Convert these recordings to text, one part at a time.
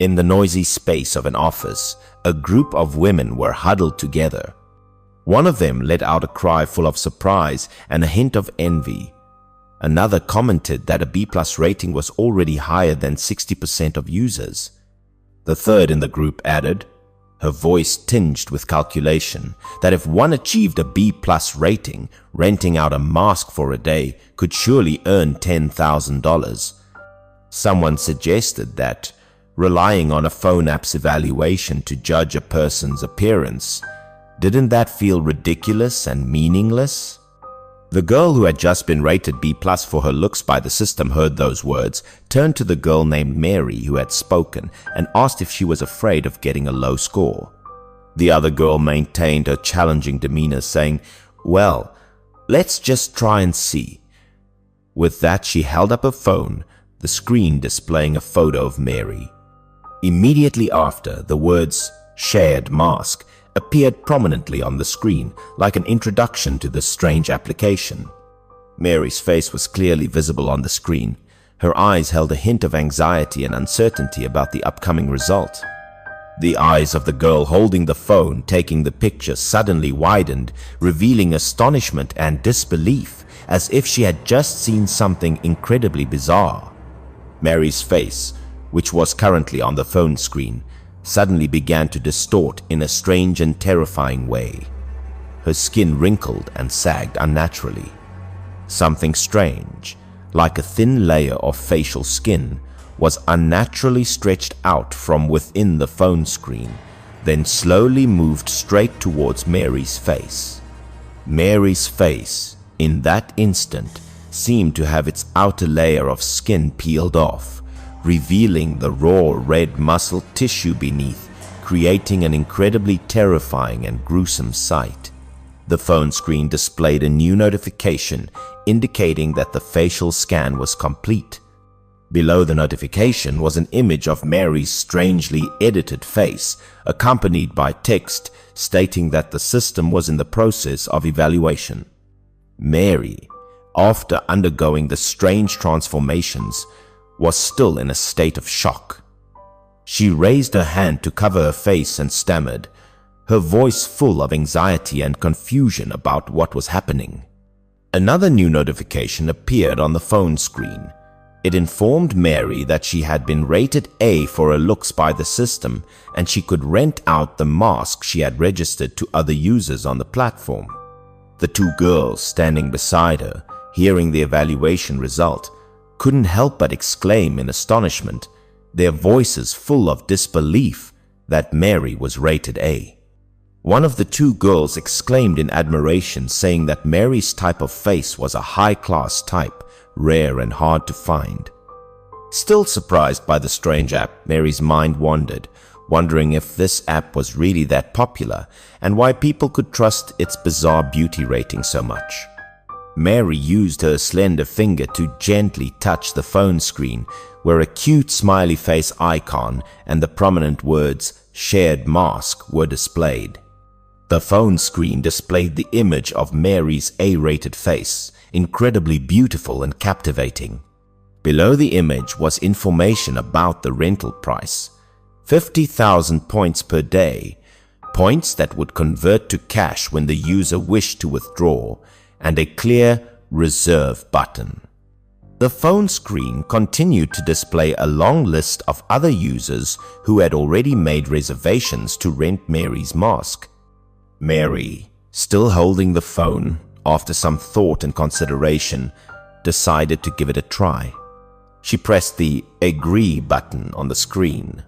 In the noisy space of an office, a group of women were huddled together. One of them let out a cry full of surprise and a hint of envy. Another commented that a B+ rating was already higher than 60% of users. The third in the group added, her voice tinged with calculation, that if one achieved a B+ rating, renting out a mask for a day could surely earn $10,000. Someone suggested that, relying on a phone app's evaluation to judge a person's appearance, didn't that feel ridiculous and meaningless? The girl who had just been rated B+ for her looks by the system heard those words, turned to the girl named Mary who had spoken, and asked if she was afraid of getting a low score. The other girl maintained her challenging demeanor, saying, "Well, let's just try and see." With that, she held up her phone, the screen displaying a photo of Mary. Immediately after, the words "shared mask" appeared prominently on the screen, like an introduction to this strange application. Mary's face was clearly visible on the screen. Her eyes held a hint of anxiety and uncertainty about the upcoming result. The eyes of the girl holding the phone taking the picture suddenly widened, revealing astonishment and disbelief, as if she had just seen something incredibly bizarre. Mary's face, which was currently on the phone screen, suddenly began to distort in a strange and terrifying way. Her skin wrinkled and sagged unnaturally. Something strange, like a thin layer of facial skin, was unnaturally stretched out from within the phone screen, then slowly moved straight towards Mary's face. Mary's face, in that instant, seemed to have its outer layer of skin peeled off, revealing the raw red muscle tissue beneath, creating an incredibly terrifying and gruesome sight. The phone screen displayed a new notification indicating that the facial scan was complete. Below the notification was an image of Mary's strangely edited face, accompanied by text stating that the system was in the process of evaluation. Mary, after undergoing the strange transformations, was still in a state of shock. She raised her hand to cover her face and stammered, her voice full of anxiety and confusion about what was happening. Another new notification appeared on the phone screen. It informed Mary that she had been rated A for her looks by the system, and she could rent out the mask she had registered to other users on the platform. The two girls standing beside her, hearing the evaluation result, couldn't help but exclaim in astonishment, their voices full of disbelief, that Mary was rated A. One of the two girls exclaimed in admiration, saying that Mary's type of face was a high-class type, rare and hard to find. Still surprised by the strange app, Mary's mind wandered, wondering if this app was really that popular and why people could trust its bizarre beauty rating so much. Mary used her slender finger to gently touch the phone screen, where a cute smiley face icon and the prominent words "shared mask" were displayed. The phone screen displayed the image of Mary's A-rated face, incredibly beautiful and captivating. Below the image was information about the rental price: 50,000 points per day, points that would convert to cash when the user wished to withdraw, and a clear reserve button. The phone screen continued to display a long list of other users who had already made reservations to rent Mary's mask. Mary, still holding the phone, after some thought and consideration, decided to give it a try. She pressed the "Agree" button on the screen.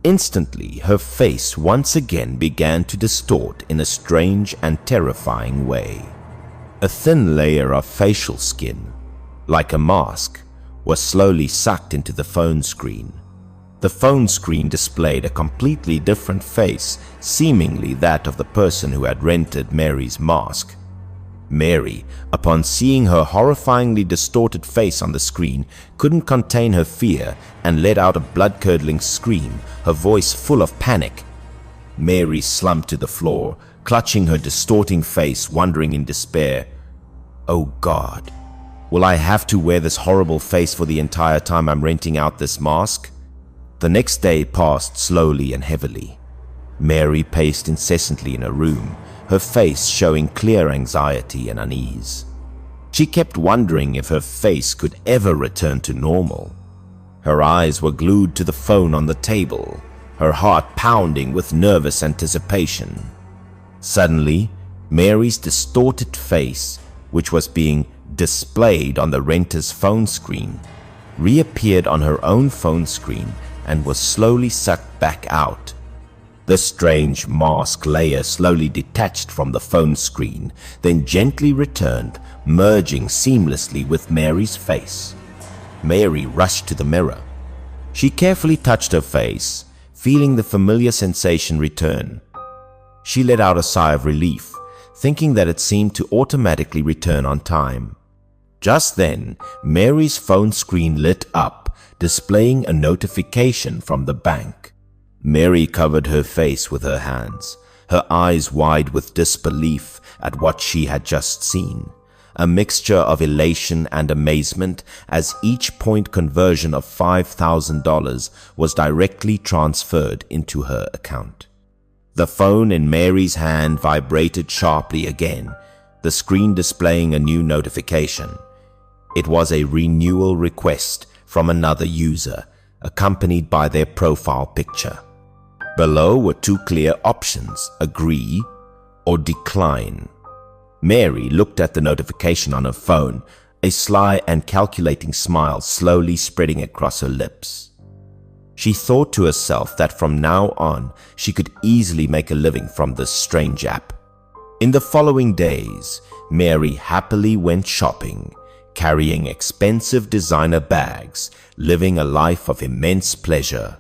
Instantly, her face once again began to distort in a strange and terrifying way. A thin layer of facial skin, like a mask, was slowly sucked into the phone screen. The phone screen displayed a completely different face, seemingly that of the person who had rented Mary's mask. Mary, upon seeing her horrifyingly distorted face on the screen, couldn't contain her fear and let out a blood-curdling scream, her voice full of panic. Mary slumped to the floor, clutching her distorting face, wondering in despair, "Oh God, will I have to wear this horrible face for the entire time I'm renting out this mask?" The next day passed slowly and heavily. Mary paced incessantly in her room, her face showing clear anxiety and unease. She kept wondering if her face could ever return to normal. Her eyes were glued to the phone on the table, her heart pounding with nervous anticipation. Suddenly, Mary's distorted face, which was being displayed on the renter's phone screen, reappeared on her own phone screen and was slowly sucked back out. The strange mask layer slowly detached from the phone screen, then gently returned, merging seamlessly with Mary's face. Mary rushed to the mirror. She carefully touched her face, feeling the familiar sensation return. She let out a sigh of relief, thinking that it seemed to automatically return on time. Just then, Mary's phone screen lit up, displaying a notification from the bank. Mary covered her face with her hands, her eyes wide with disbelief at what she had just seen, a mixture of elation and amazement as each point conversion of $5,000 was directly transferred into her account. The phone in Mary's hand vibrated sharply again, the screen displaying a new notification. It was a renewal request from another user, accompanied by their profile picture. Below were two clear options: agree or decline. Mary looked at the notification on her phone, a sly and calculating smile slowly spreading across her lips. She thought to herself that from now on she could easily make a living from this strange app. In the following days, Mary happily went shopping, carrying expensive designer bags, living a life of immense pleasure.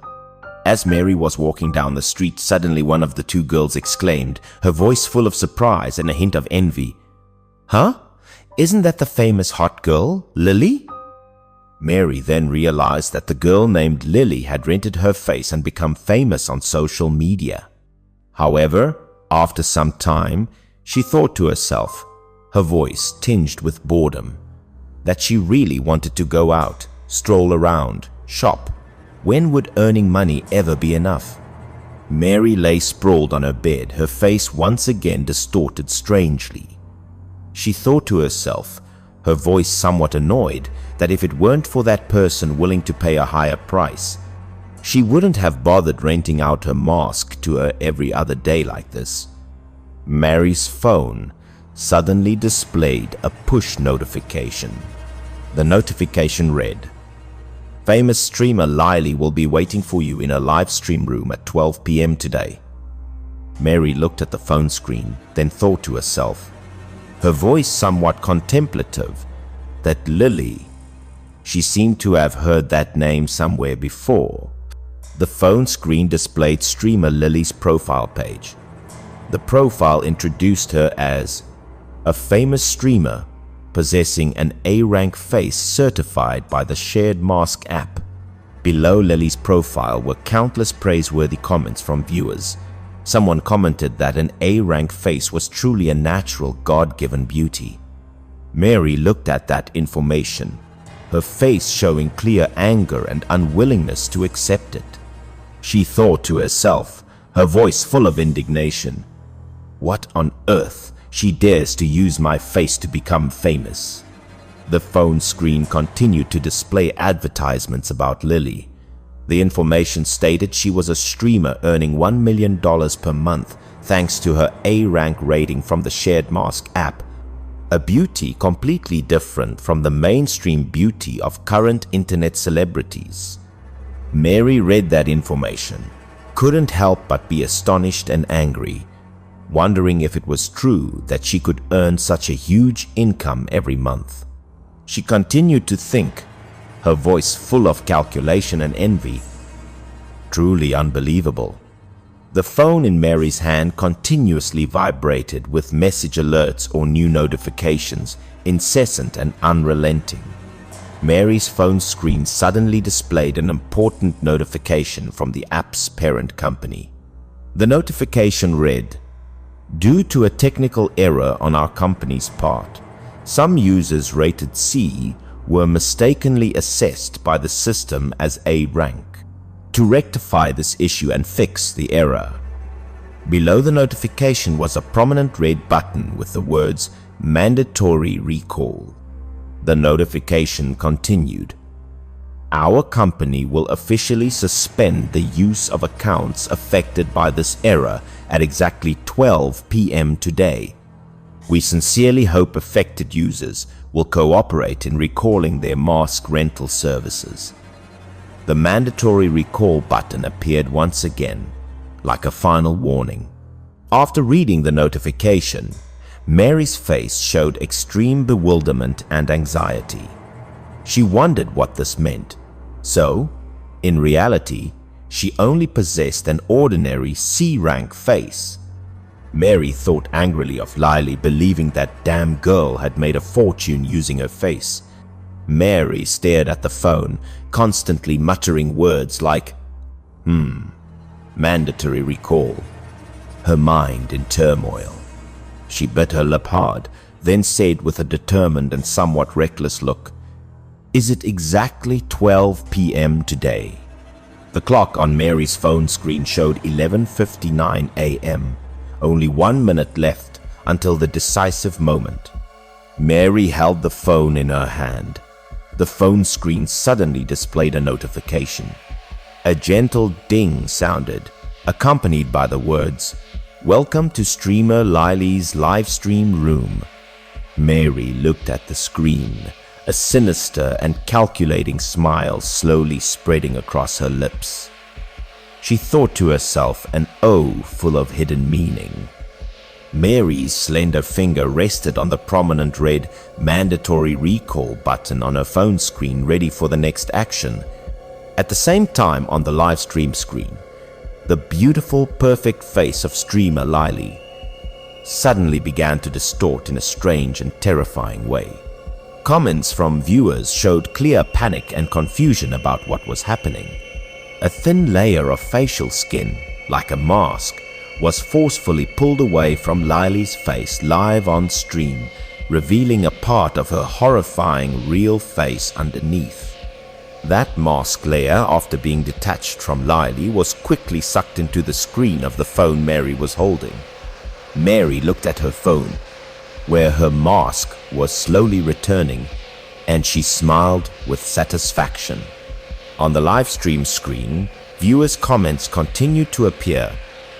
As Mary was walking down the street, suddenly one of the two girls exclaimed, her voice full of surprise and a hint of envy, "Huh? Isn't that the famous hot girl, Lily?" Mary then realized that the girl named Lily had rented her face and become famous on social media. However, after some time, she thought to herself, her voice tinged with boredom, that she really wanted to go out, stroll around, shop. When would earning money ever be enough? Mary lay sprawled on her bed, her face once again distorted strangely. She thought to herself, her voice somewhat annoyed, that if it weren't for that person willing to pay a higher price, she wouldn't have bothered renting out her mask to her every other day like this. Mary's phone suddenly displayed a push notification. The notification read, "Famous streamer Lily will be waiting for you in a live stream room at 12 p.m. today." Mary looked at the phone screen, then thought to herself, her voice somewhat contemplative, that Lily. She seemed to have heard that name somewhere before. The phone screen displayed streamer Lily's profile page. The profile introduced her as a famous streamer possessing an A-rank face certified by the Shared Mask app. Below Lily's profile were countless praiseworthy comments from viewers. Someone commented that an A-rank face was truly a natural, God-given beauty. Mary looked at that information, her face showing clear anger and unwillingness to accept it. She thought to herself, her voice full of indignation, "What on earth? She dares to use my face to become famous." The phone screen continued to display advertisements about Lily. The information stated she was a streamer earning $1 million per month thanks to her A-rank rating from the Shared Mask app, a beauty completely different from the mainstream beauty of current internet celebrities. Mary read that information, couldn't help but be astonished and angry, wondering if it was true that she could earn such a huge income every month. She continued to think, her voice full of calculation and envy. Truly unbelievable. The phone in Mary's hand continuously vibrated with message alerts or new notifications, incessant and unrelenting. Mary's phone screen suddenly displayed an important notification from the app's parent company. The notification read, "Due to a technical error on our company's part, some users rated C were mistakenly assessed by the system as A rank. to rectify this issue and fix the error. Below the notification was a prominent red button with the words "Mandatory Recall." The notification continued. "Our company will officially suspend the use of accounts affected by this error at exactly 12 p.m. today. We sincerely hope affected users will cooperate in recalling their mask rental services." The mandatory recall button appeared once again, like a final warning. After reading the notification, Mary's face showed extreme bewilderment and anxiety. She wondered what this meant. So, in reality, she only possessed an ordinary C-rank face. Mary thought angrily of Lily believing that damn girl had made a fortune using her face. Mary stared at the phone, constantly muttering words like, mandatory recall. Her mind in turmoil. She bit her lip hard, then said with a determined and somewhat reckless look, "Is it exactly 12 p.m. today?" The clock on Mary's phone screen showed 11:59 a.m. Only 1 minute left until the decisive moment. Mary held the phone in her hand. The phone screen suddenly displayed a notification. A gentle ding sounded, accompanied by the words, "Welcome to streamer Lily's live stream room." Mary looked at the screen, a sinister and calculating smile slowly spreading across her lips. She thought to herself an O full of hidden meaning. Mary's slender finger rested on the prominent red mandatory recall button on her phone screen, ready for the next action. At the same time, on the live stream screen, the beautiful, perfect face of streamer Lily suddenly began to distort in a strange and terrifying way. Comments from viewers showed clear panic and confusion about what was happening. A thin layer of facial skin, like a mask, was forcefully pulled away from Lily's face live on stream, revealing a part of her horrifying real face underneath. That mask layer, after being detached from Lily, was quickly sucked into the screen of the phone Mary was holding. Mary looked at her phone, where her mask was slowly returning, and she smiled with satisfaction. On the live stream screen, viewers' comments continued to appear,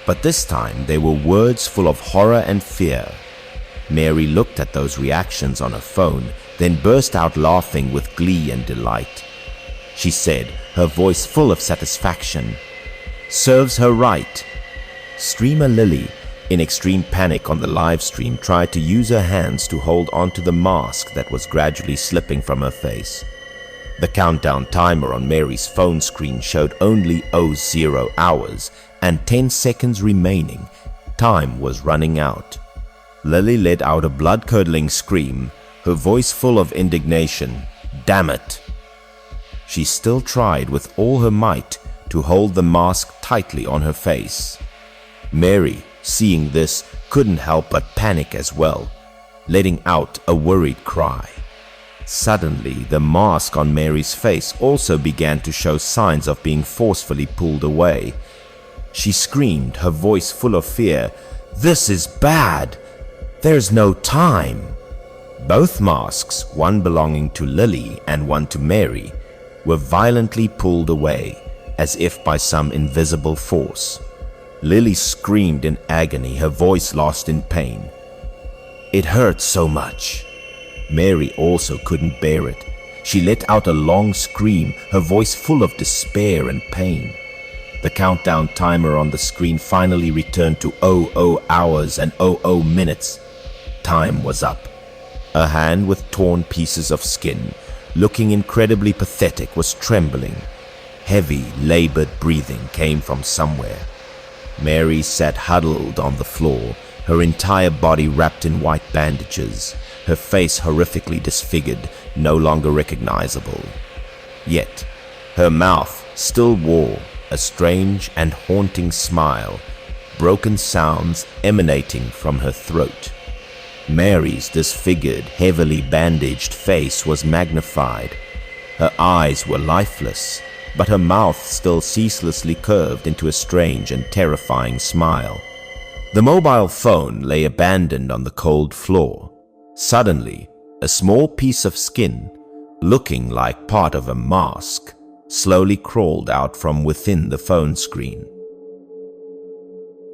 but this time they were words full of horror and fear. Mary looked at those reactions on her phone, then burst out laughing with glee and delight. She said, her voice full of satisfaction, "Serves her right." Streamer Lily, in extreme panic on the live stream, tried to use her hands to hold onto the mask that was gradually slipping from her face. The countdown timer on Mary's phone screen showed only 00 hours and 10 seconds remaining. Time was running out. Lily let out a blood-curdling scream, her voice full of indignation. Damn it! She still tried with all her might to hold the mask tightly on her face. Mary, seeing this, couldn't help but panic as well, letting out a worried cry. Suddenly, the mask on Mary's face also began to show signs of being forcefully pulled away. She screamed, her voice full of fear, "This is bad! There's no time!" Both masks, one belonging to Lily and one to Mary, were violently pulled away, as if by some invisible force. Lily screamed in agony, her voice lost in pain. "It hurts so much." Mary also couldn't bear it. She let out a long scream, her voice full of despair and pain. The countdown timer on the screen finally returned to 00 hours and 00 minutes. Time was up. A hand with torn pieces of skin, looking incredibly pathetic, was trembling. Heavy, labored breathing came from somewhere. Mary sat huddled on the floor, her entire body wrapped in white bandages, her face horrifically disfigured, no longer recognizable. Yet, her mouth still wore a strange and haunting smile, broken sounds emanating from her throat. Mary's disfigured, heavily bandaged face was magnified. Her eyes were lifeless, but her mouth still ceaselessly curved into a strange and terrifying smile. The mobile phone lay abandoned on the cold floor. Suddenly, a small piece of skin, looking like part of a mask, slowly crawled out from within the phone screen.